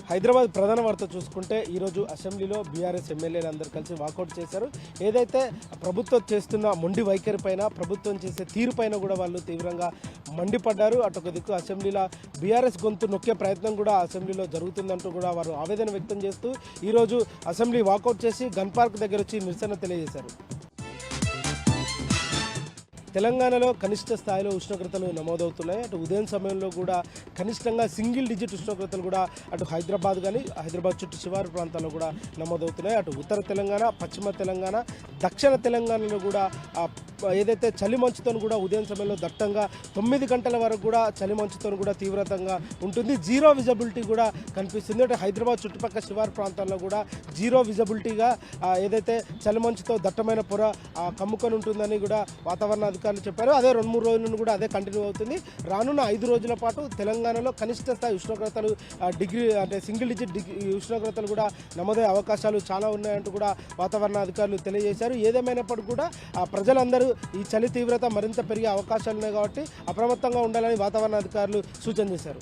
హైదరాబాద్ ప్రధాన వార్త చూసుకుంటే ఈరోజు అసెంబ్లీలో బీఆర్ఎస్ ఎమ్మెల్యేలు అందరూ కలిసి వాకౌట్ చేశారు. ఏదైతే ప్రభుత్వం చేస్తున్న మొండి వైఖరి పైన, ప్రభుత్వం చేసే తీరు పైన కూడా వాళ్ళు తీవ్రంగా మండిపడ్డారు. అటొక దిక్కు అసెంబ్లీలో బీఆర్ఎస్ గొంతు నొక్కే ప్రయత్నం కూడా అసెంబ్లీలో జరుగుతుందంటూ కూడా వారు ఆవేదన వ్యక్తం చేస్తూ ఈరోజు అసెంబ్లీ వాకౌట్ చేసి గన్ పార్క్ దగ్గర వచ్చి నిరసన తెలియజేశారు. తెలంగాణలో కనిష్ట స్థాయిలో ఉష్ణోగ్రతలు నమోదవుతున్నాయి. అటు ఉదయం సమయంలో కూడా కనిష్టంగా సింగిల్ డిజిట్ ఉష్ణోగ్రతలు కూడా అటు హైదరాబాద్ కానీ హైదరాబాద్ చుట్టూ శివారు ప్రాంతాల్లో కూడా నమోదవుతున్నాయి. అటు ఉత్తర తెలంగాణ, పశ్చిమ తెలంగాణ, దక్షిణ తెలంగాణలో కూడా ఏదైతే చలి మంచుతో కూడా ఉదయం సమయంలో దట్టంగా 9 గంటల వరకు కూడా చలి మంచుతో కూడా తీవ్రతంగా ఉంటుంది. జీరో విజిబిలిటీ కూడా కనిపిస్తుంది. అంటే హైదరాబాద్ చుట్టుపక్కల శివారు ప్రాంతాల్లో కూడా జీరో విజిబిలిటీగా ఏదైతే చలి మంచుతో దట్టమైన పొర కమ్ముకొని ఉంటుందని కూడా వాతావరణ అధికారులు చెప్పారు. అదే 2-3 రోజుల నుండి కూడా అదే కంటిన్యూ అవుతుంది. రానున్న 5 రోజుల పాటు తెలంగాణలో కనిష్ట స్థాయి ఉష్ణోగ్రతలు డిగ్రీ అంటే సింగిల్ డిజిట్ ఉష్ణోగ్రతలు కూడా నమోదయ్యే అవకాశాలు చాలా ఉన్నాయంటూ కూడా వాతావరణ అధికారులు తెలియజేశారు. ఏదేమైనప్పటికీ కూడా ప్రజలందరూ ఈ చలి తీవ్రత మరింత పెరిగే అవకాశాలు ఉన్నాయి కాబట్టి అప్రమత్తంగా ఉండాలని వాతావరణ అధికారులు సూచన చేశారు.